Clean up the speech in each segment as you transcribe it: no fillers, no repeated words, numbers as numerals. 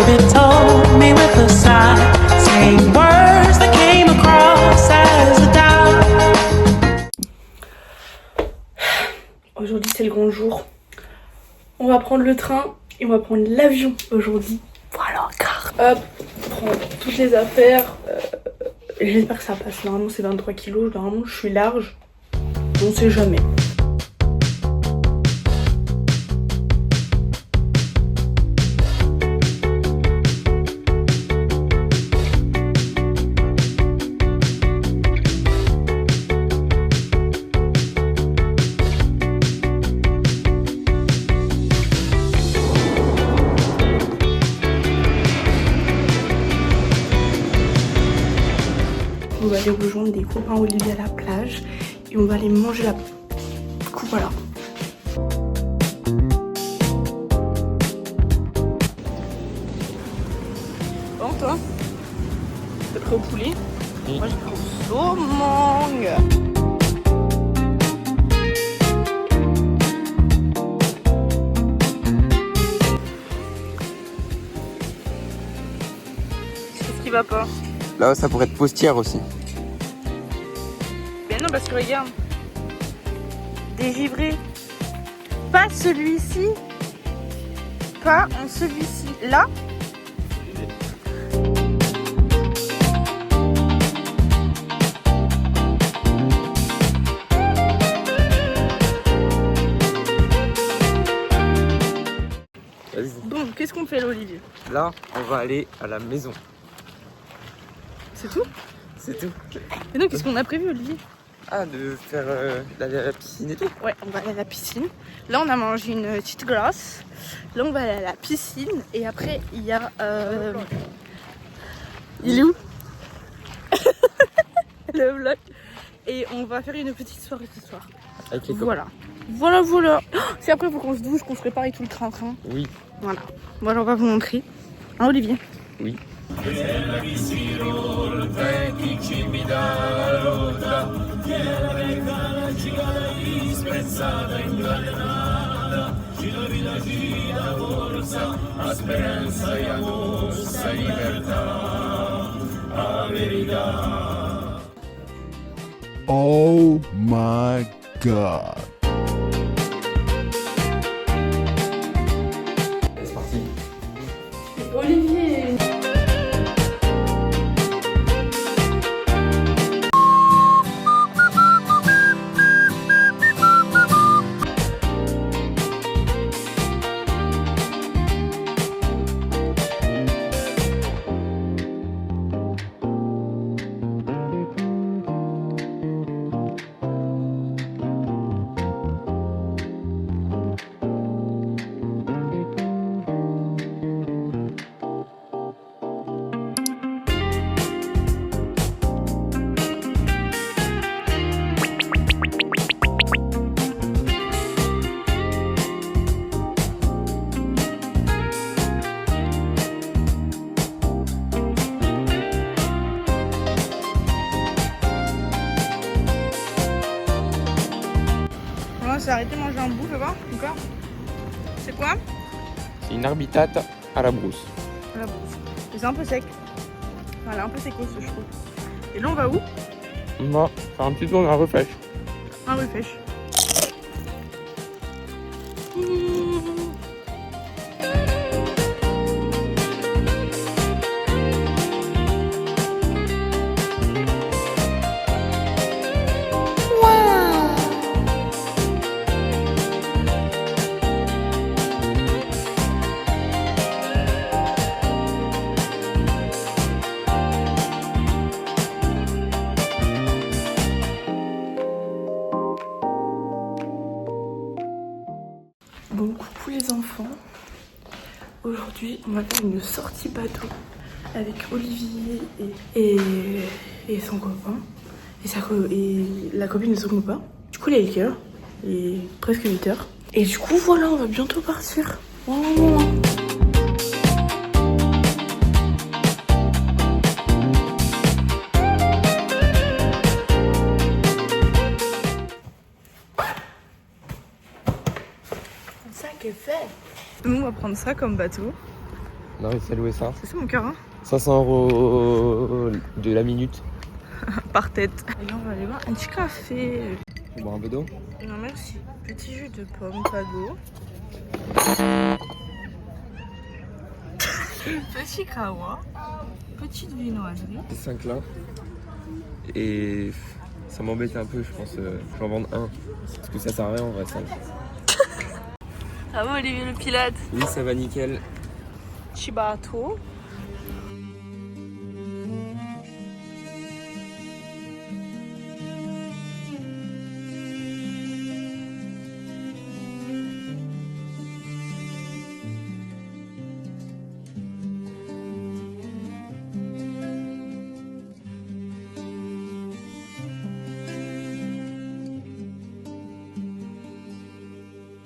baby told me with a sigh, saying words that came across as a doubt. Aujourd'hui c'est le grand jour. On va prendre le train et on va prendre l'avion aujourd'hui. Voilà, car hop, on prend toutes les affaires. J'espère que ça passe. Normalement c'est 23 kilos, normalement je suis large. On sait jamais. On va aller rejoindre des copains Olivier à la plage et on va aller manger là-bas. Du coup voilà. Bon toi, t'es prêt au poulet? Oui. Moi j'ai pris au saumon. Qu'est-ce qui va pas? Là, ça pourrait être postière aussi. Ben non, parce que regarde. Dégivré. Pas celui-ci. Pas en celui-ci. Là. Vas-y. Bon, qu'est-ce qu'on fait là, Olivier? Là, on va aller à la maison. C'est tout? C'est tout. Mais non, qu'est-ce qu'on a prévu, Olivier? Ah, de faire d'aller à la piscine et tout. Ouais, on va aller à la piscine. Là, on a mangé une petite glace. Là, on va aller à la piscine. Et après, il y a... Il est où? Le vlog. Et on va faire une petite soirée ce soir. Avec les copains. Voilà. Voilà, voilà. Oh, c'est après, il faut qu'on se douche, qu'on se prépare et tout le train-train. Oui. Voilà. Voilà, on va vous montrer. Hein, Olivier? Oui. Oh my God. C'est parti. Olivier. On s'est arrêté de manger un bout, fais voir, encore. C'est quoi? C'est une arbitate à la brousse. La bouffe. C'est un peu sec. Voilà, un peu sécos, je trouve. Et là, on va où? On va faire un petit tour dans la refèche. Un refèche. Bon, coucou les enfants. Aujourd'hui, on va faire une sortie bateau avec Olivier et son copain. Et la copine de son copain. Du coup, il est quelle heure? Il est presque 8h. Et du coup, voilà, on va bientôt partir. Oh. Ça qui est fait. Nous, on va prendre ça comme bateau. On a réussi à louer ça. C'est ça mon cœur, hein? 500 € de la minute. Par tête. Et là, on va aller voir un petit café. Tu veux boire un peu d'eau? Non, merci. Petit jus de pomme, pago. Petit kawa. Petite viennoiserie. C'est 5 là. Et ça m'embête un peu, je pense. J'en vends un. Parce que ça sert à rien en vrai, 5. Ça va, Olivier le Pilate? Oui, ça va nickel. Chibato.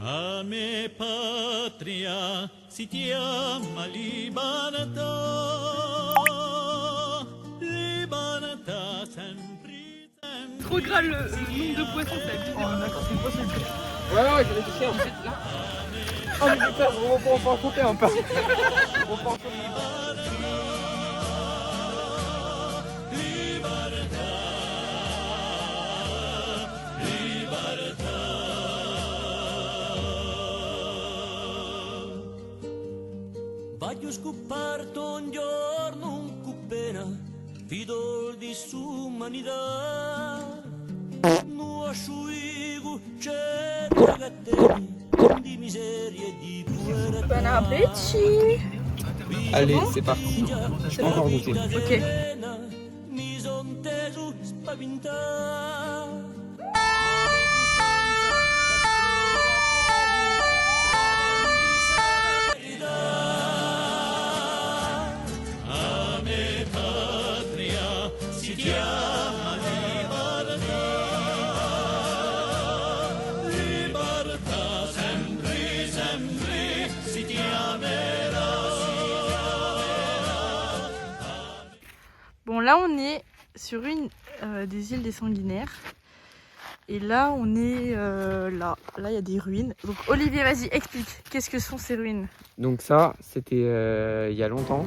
A me patria si chiama libertà, libertà sempre, sempre. Trop gras le nombre de poissons, ça abuse. Oh d'accord, c'est poisson. Ouais, j'en ai touché en fait là. Oh, mais putain, on va en couper un peu. On va en couper. Voglio scoperto un giorno un cupena, fidor di sumanità. No asciugo c'è ragazzini di miseria e di povertà. Bon appétit. Allez, c'est parti. Je peux encore goûter. Ok. Mi son teso spaventato. Bon, là on est sur une des îles des Sanguinaires. Et là on est là. Là il y a des ruines. Donc Olivier, vas-y, explique. Qu'est-ce que sont ces ruines? Donc ça, c'était il y a longtemps.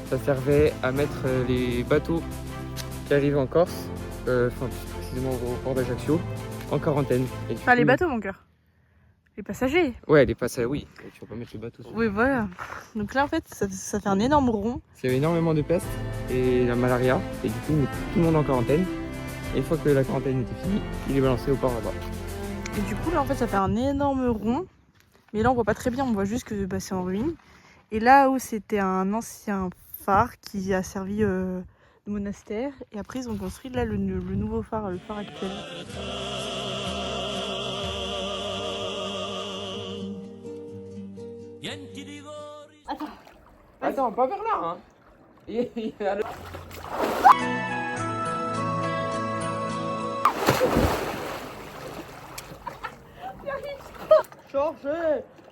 Ça servait à mettre les bateaux qui arrivaient en Corse, enfin précisément au port d'Ajaccio, en quarantaine. Et du Enfin, les coup- bateaux, mon cœur. Les passagers. Ouais, les passagers, oui. Tu vas pas mettre le bateau sur. Oui, voilà. Donc là en fait ça fait un énorme rond. Il y avait énormément de peste et la malaria. Et du coup, on met tout le monde en quarantaine. Et une fois que la quarantaine était finie, il est balancé au port là-bas. Et du coup là en fait ça fait un énorme rond. Mais là on voit pas très bien, on voit juste que c'est en ruine. Et là où c'était un ancien phare qui a servi de monastère. Et après ils ont construit là le nouveau phare, le phare actuel. Attends, pas vers là, hein.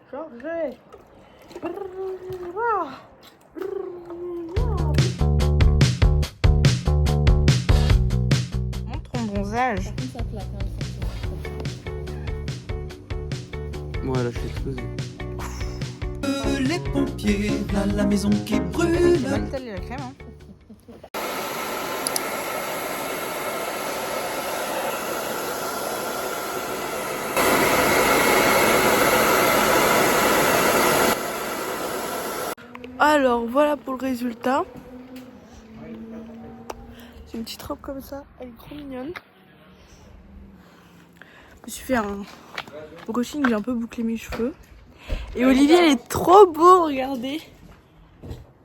Chargez. Montre ton bronzage. Voilà, je suis explosé. Les pompiers, là la maison qui brûle. Pas le sel et la crème, hein. Alors voilà pour le résultat. C'est une petite robe comme ça, elle est trop mignonne. Je me suis fait un brushing, j'ai un peu bouclé mes cheveux. Et Olivier, elle est trop beau, regardez.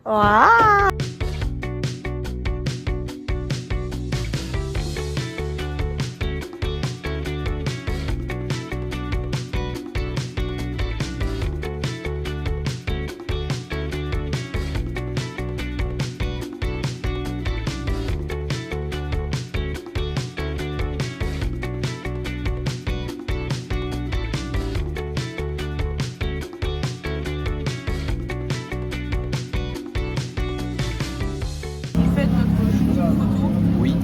Waouh! Faites notre photo Oui.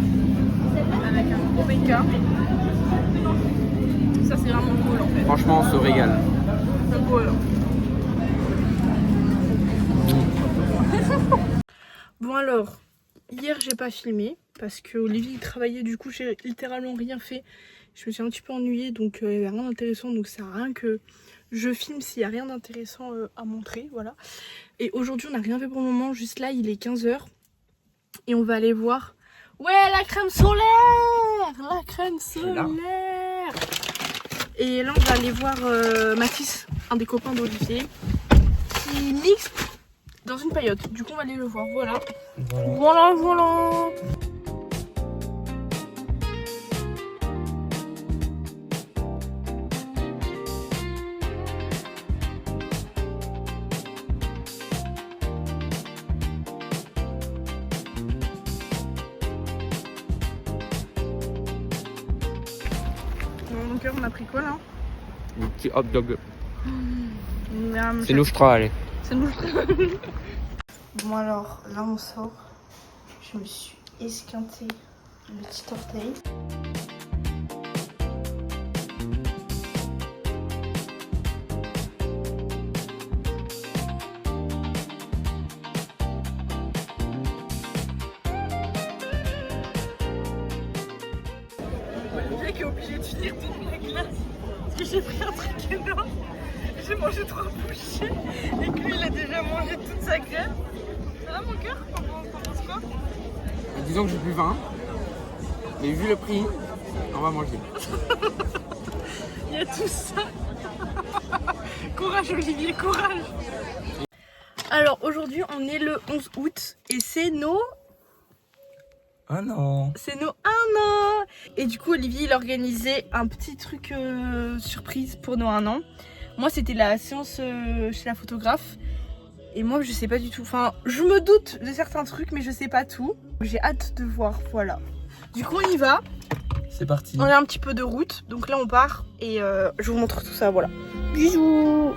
avec un gros béca. Ça c'est vraiment cool en fait. Franchement, on se régale. C'est cool. Bon alors, hier j'ai pas filmé parce que Olivier il travaillait, du coup j'ai littéralement rien fait. Je me suis un petit peu ennuyée, donc il n'y avait rien d'intéressant, donc ça sert à rien que je filme s'il n'y a rien d'intéressant à montrer, voilà. Et aujourd'hui on n'a rien fait pour le moment, juste là il est 15h et on va aller voir... Ouais, la crème solaire! La crème solaire! Et là on va aller voir Mathis, un des copains d'Olivier, qui mixe dans une paillote. Du coup on va aller le voir, voilà. Voilà. Mon cœur, on a pris quoi là? Un petit hot dog. Miam, C'est nous, je crois, allez. C'est nous. Bon alors, là on sort. Je me suis esquinté le petit orteil. Olivier qui est obligé de finir toute ma glace parce que j'ai pris un truc énorme. J'ai mangé 3 bouchées et que lui il a déjà mangé toute sa glace. Ça va mon cœur? T'en penses quoi? Disons que j'ai bu 20, mais vu le prix, on va manger. Il y a tout ça. Courage Olivier, courage. Alors aujourd'hui on est le 11 août et c'est nos... Ah non. C'est nos 1 an. Et du coup Olivier il a organisé un petit truc surprise pour nos 1 an. Moi c'était la séance chez la photographe. Et moi je sais pas du tout, enfin je me doute de certains trucs mais je sais pas tout. J'ai hâte de voir, voilà. Du coup on y va. C'est parti. On a un petit peu de route, donc là on part et je vous montre tout ça, voilà. Bisous.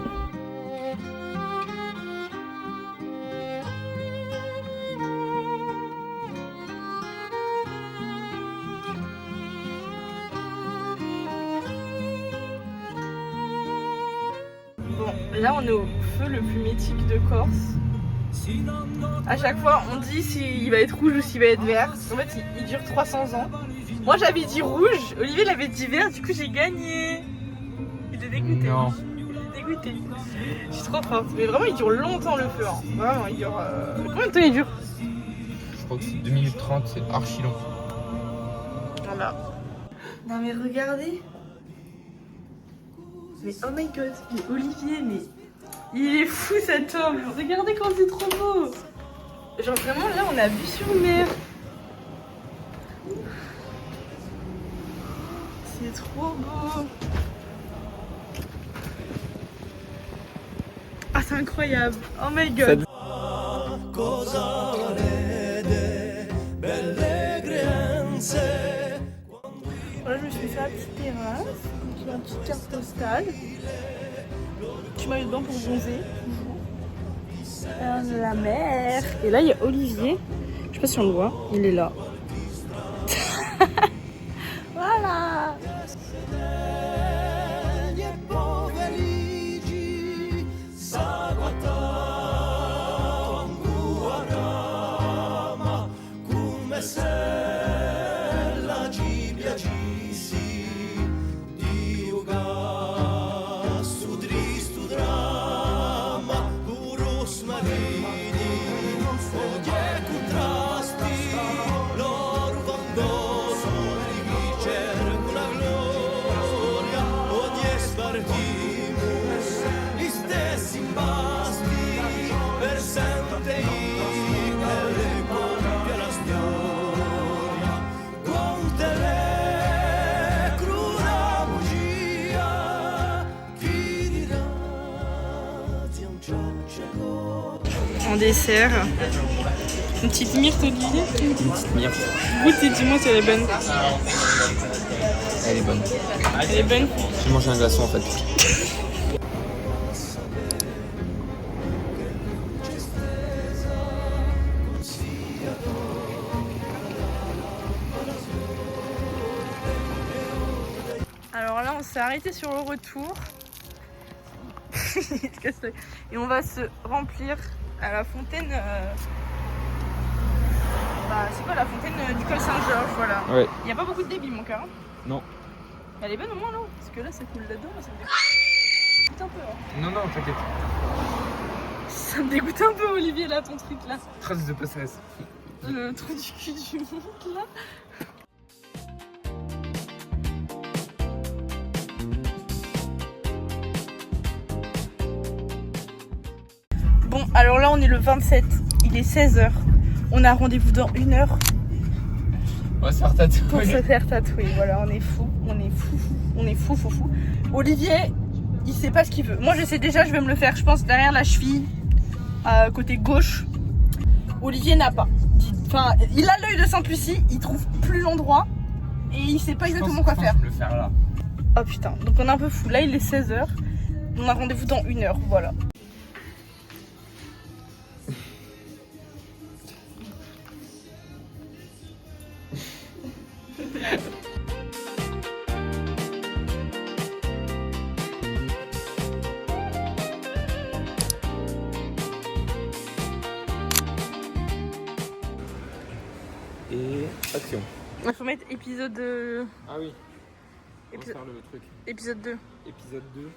Bon, là on est au feu le plus mythique de Corse. À chaque fois on dit s'il va être rouge ou s'il va être vert. En fait il dure 300 ans. Moi j'avais dit rouge, Olivier l'avait dit vert, du coup j'ai gagné. Il est dégoûté. Non. Il est dégoûté. Je suis trop forte. Mais vraiment il dure longtemps le feu. Hein. Vraiment il dure... Combien de temps il dure? Je crois que c'est 2 minutes 30, c'est archi long. Voilà. Non mais regardez. Mais oh my god, mais Olivier, mais il est fou cet homme. Regardez quand c'est trop beau. Genre vraiment là on a vue sur mer. C'est trop beau. Ah c'est incroyable. Oh my god. Voilà, je me suis fait la petite terrasse, j'ai une petite carte postale. Je m'aille dedans pour bronzer. La mer. Et là il y a Olivier. Je sais pas si on le voit, il est là. Voilà. En dessert, une petite myrte Olivier. Une petite myrte. Goûte et dis-moi si elle est bonne. Elle est bonne. Elle est bonne. J'ai mangé un glaçon en fait. Alors là on s'est arrêté sur le retour. Et on va se remplir à la fontaine Bah, c'est quoi la fontaine du col Saint-Georges, voilà. Ouais. Il n'y a pas beaucoup de débit, mon cœur. Hein. Non. Elle est bonne au moins, non? Parce que là, ça coule là-dedans, ça me dégoûte un peu. Hein. Non, non, t'inquiète. Ça me dégoûte un peu, Olivier, là, ton truc, là. Trace de passeresse. Le trou du cul du monde, là. Bon, alors là, on est le 27. Il est 16h. On a rendez-vous dans 1 heure. On va se faire tatouer. Pour se faire tatouer, voilà, on est fou, on est fou. Olivier, il sait pas ce qu'il veut. Moi je sais déjà, je vais me le faire, je pense, derrière la cheville, côté gauche. Olivier n'a pas. Enfin, il a l'œil de Sainte-Lucie, il trouve plus l'endroit et il sait pas exactement quoi faire. Je vais le faire là. Oh putain, donc on est un peu fou. Là il est 16h, on a rendez-vous dans 1 heure, voilà. Et action. Il faut mettre épisode... Ah oui. On va Épisode- faire le truc. épisode 2. Épisode 2.